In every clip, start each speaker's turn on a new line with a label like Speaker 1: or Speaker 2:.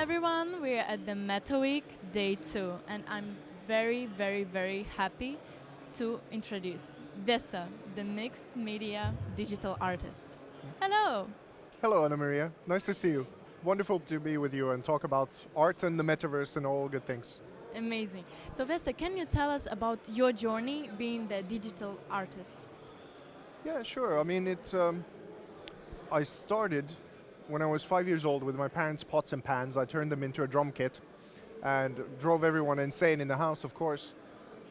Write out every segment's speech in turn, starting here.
Speaker 1: everyone, we're at the Metaweek Day 2 and I'm very happy to introduce VESA, the Mixed Media Digital Artist. Hello!
Speaker 2: Hello, AnnaMaria. Nice to see you. Wonderful to be with you and talk about art and the metaverse and all good things.
Speaker 1: Amazing. So VESA, can you tell us about your journey being the digital artist?
Speaker 2: Yeah, sure. I mean, I started when I was 5 years old with my parents' pots and pans. I turned them into a drum kit and drove everyone insane in the house, of course.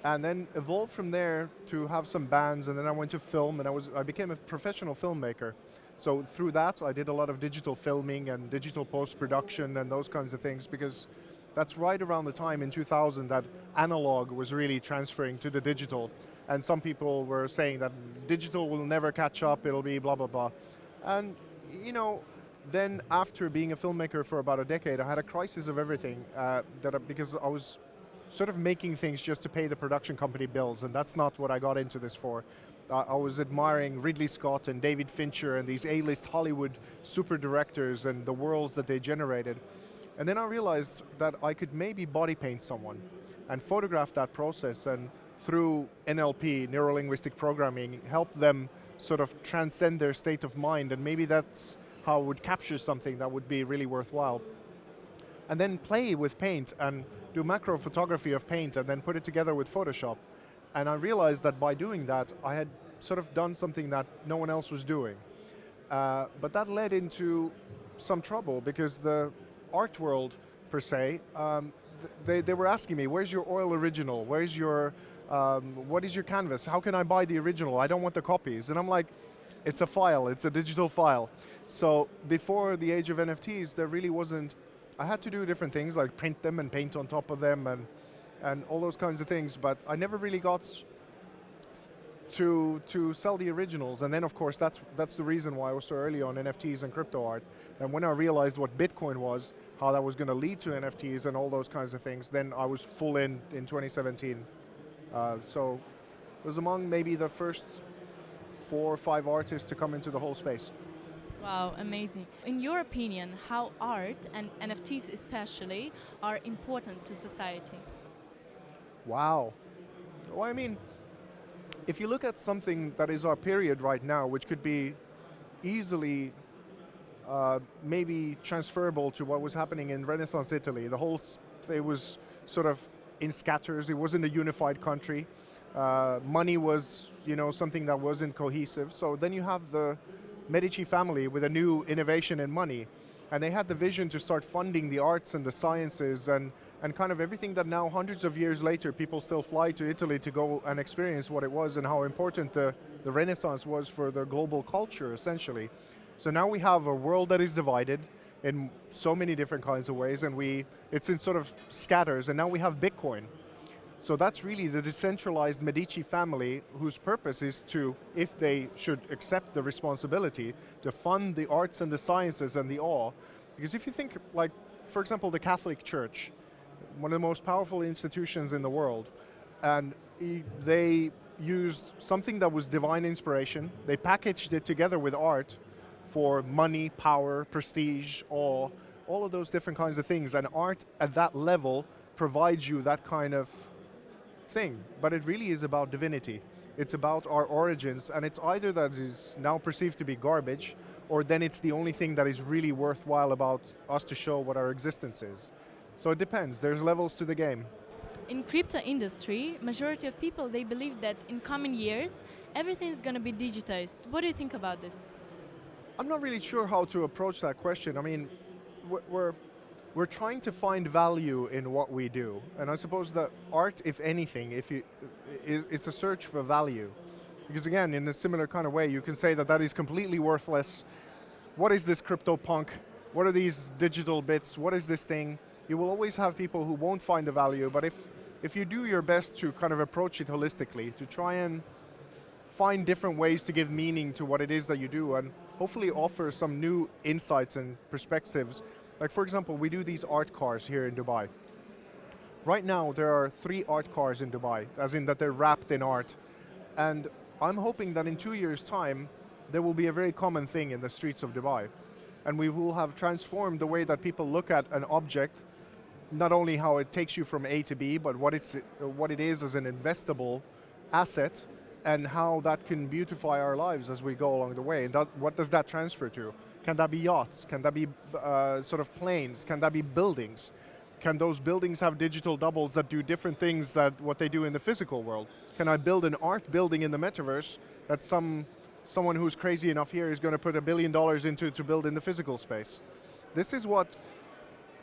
Speaker 2: And then evolved from there to have some bands, and then I went to film, and I became a professional filmmaker. So through that, I did a lot of digital filming and digital post-production and those kinds of things, because that's right around the time in 2000 that analog was really transferring to the digital. And some people were saying that digital will never catch up, it'll be blah, blah, blah. And, then after being a filmmaker for about a decade, I had a crisis of everything, because I was sort of making things just to pay the production company bills, and that's not what I got into this for. I was admiring Ridley Scott and David Fincher and these A-list Hollywood super directors and the worlds that they generated. And then I realized that I could maybe body paint someone and photograph that process, and through NLP, neuro-linguistic programming, help them sort of transcend their state of mind, and maybe that's how I would capture something that would be really worthwhile. And then play with paint and do macro photography of paint and then put it together with Photoshop. And I realized that by doing that, I had sort of done something that no one else was doing. But that led into some trouble, because the art world, per se, they were asking me, where's your oil original? Where's your, what is your canvas? How can I buy the original? I don't want the copies. And I'm like, it's a file, it's a digital file. So before the age of NFTs, there really wasn't, I had to do different things like print them and paint on top of them and all those kinds of things, but I never really got to sell the originals. And then of course that's the reason why I was so early on NFTs and crypto art. And when I realized what Bitcoin was, how that was going to lead to NFTs and all those kinds of things, then I was full in 2017. So it was among maybe the first 4 or 5 artists to come into the whole space.
Speaker 1: Wow, amazing. In your opinion, how art, and NFTs especially, are important to society?
Speaker 2: Wow. Well, I mean, if you look at something that is our period right now, which could be easily maybe transferable to what was happening in Renaissance Italy, it was sort of in scatters, it wasn't a unified country. Money was, something that wasn't cohesive. So then you have the Medici family with a new innovation in money, and they had the vision to start funding the arts and the sciences and kind of everything that now, hundreds of years later, people still fly to Italy to go and experience what it was and how important the Renaissance was for the global culture, essentially. So now we have a world that is divided in so many different kinds of ways, and it's in sort of scatters, and now we have Bitcoin. So that's really the decentralized Medici family, whose purpose is to, if they should accept the responsibility, to fund the arts and the sciences and the awe. Because if you think, like, for example, the Catholic Church, one of the most powerful institutions in the world, and they used something that was divine inspiration, they packaged it together with art for money, power, prestige, awe, all of those different kinds of things. And art at that level provides you that kind of thing, but it really is about divinity. It's about our origins, and it's either that is now perceived to be garbage, or then it's the only thing that is really worthwhile about us to show what our existence is. So it depends, there's levels to the game.
Speaker 1: In crypto industry, majority of people, they believe that in coming years, everything is going to be digitized. What do you think about this?
Speaker 2: I'm not really sure how to approach that question. I mean, we're trying to find value in what we do. And I suppose that art, if anything, it's a search for value. Because again, in a similar kind of way, you can say that that is completely worthless. What is this crypto punk? What are these digital bits? What is this thing? You will always have people who won't find the value, but if you do your best to kind of approach it holistically, to try and find different ways to give meaning to what it is that you do, and hopefully offer some new insights and perspectives. Like, for example, we do these art cars here in Dubai. Right now, there are 3 art cars in Dubai, as in that they're wrapped in art. And I'm hoping that in 2 years' time, there will be a very common thing in the streets of Dubai. and we will have transformed the way that people look at an object, not only how it takes you from A to B, but what it is as an investable asset, and how that can beautify our lives as we go along the way. And what does that transfer to? Can that be yachts? Can that be sort of planes? Can that be buildings? Can those buildings have digital doubles that do different things than what they do in the physical world? Can I build an art building in the metaverse that someone who's crazy enough here is going to put $1 billion into to build in the physical space? This is what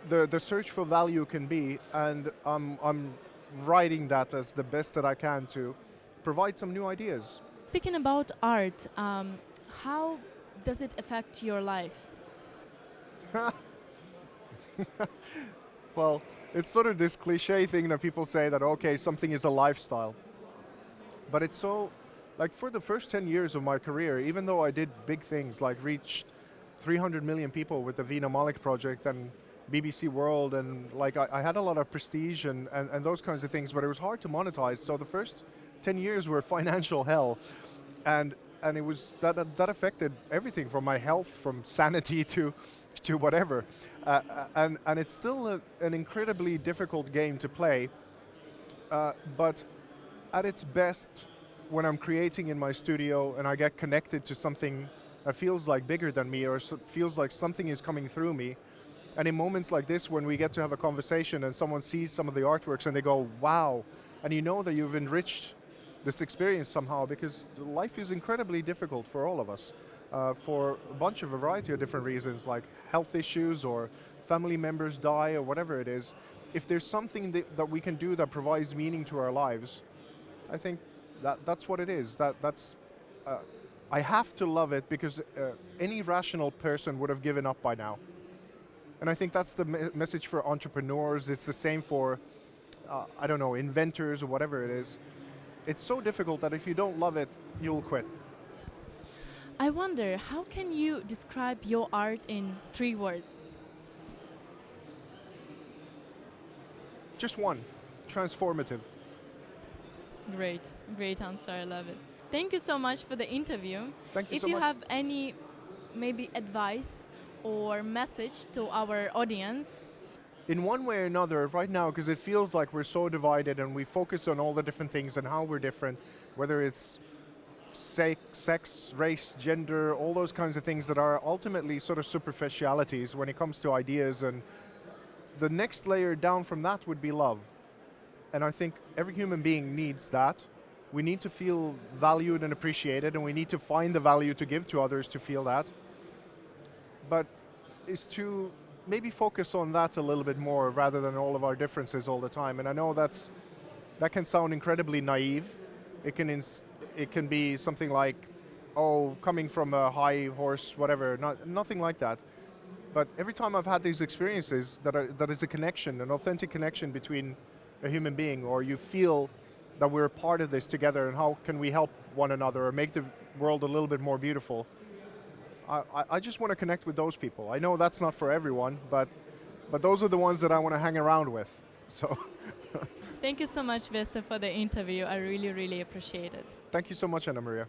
Speaker 2: the search for value can be, and I'm writing that as the best that I can to provide some new ideas.
Speaker 1: Speaking about art, how does it affect your life?
Speaker 2: Well, it's sort of this cliche thing that people say that, okay, something is a lifestyle. But it's so, like for the first 10 years of my career, even though I did big things like reached 300 million people with the Vina Malik project and BBC World, and like I had a lot of prestige and those kinds of things, but it was hard to monetize. So the first 10 years were financial hell. And it was that affected everything from my health, from sanity to whatever. And it's still an incredibly difficult game to play. But at its best, when I'm creating in my studio and I get connected to something that feels like bigger than me, or feels like something is coming through me, and in moments like this when we get to have a conversation and someone sees some of the artworks and they go, wow, and you know that you've enriched this experience somehow, because life is incredibly difficult for all of us, for a variety of different reasons, like health issues or family members die or whatever it is. If there's something that we can do that provides meaning to our lives, I think that's what it is. I have to love it, because any rational person would have given up by now. And I think that's the message for entrepreneurs. It's the same for, I don't know, inventors or whatever it is. It's so difficult that if you don't love it, you'll quit.
Speaker 1: I wonder, how can you describe your art in 3 words?
Speaker 2: Just one, transformative.
Speaker 1: Great, great answer, I love it. Thank you so much for the interview.
Speaker 2: Thank you
Speaker 1: If
Speaker 2: so
Speaker 1: you
Speaker 2: much.
Speaker 1: have any maybe advice or message to our audience,
Speaker 2: In one way or another, right now, because it feels like we're so divided and we focus on all the different things and how we're different, whether it's sex, race, gender, all those kinds of things that are ultimately sort of superficialities when it comes to ideas, and the next layer down from that would be love. And I think every human being needs that. We need to feel valued and appreciated, and we need to find the value to give to others to feel that. But is to maybe focus on that a little bit more rather than all of our differences all the time. And I know that can sound incredibly naive. It can be something like, oh, coming from a high horse, whatever. Nothing like that. But every time I've had these experiences, that is a connection, an authentic connection between a human being, or you feel that we're a part of this together, and how can we help one another or make the world a little bit more beautiful. I just want to connect with those people. I know that's not for everyone, but those are the ones that I want to hang around with. So
Speaker 1: thank you so much, VESA, for the interview. I really, really appreciate it.
Speaker 2: thank you so much, AnnaMaria.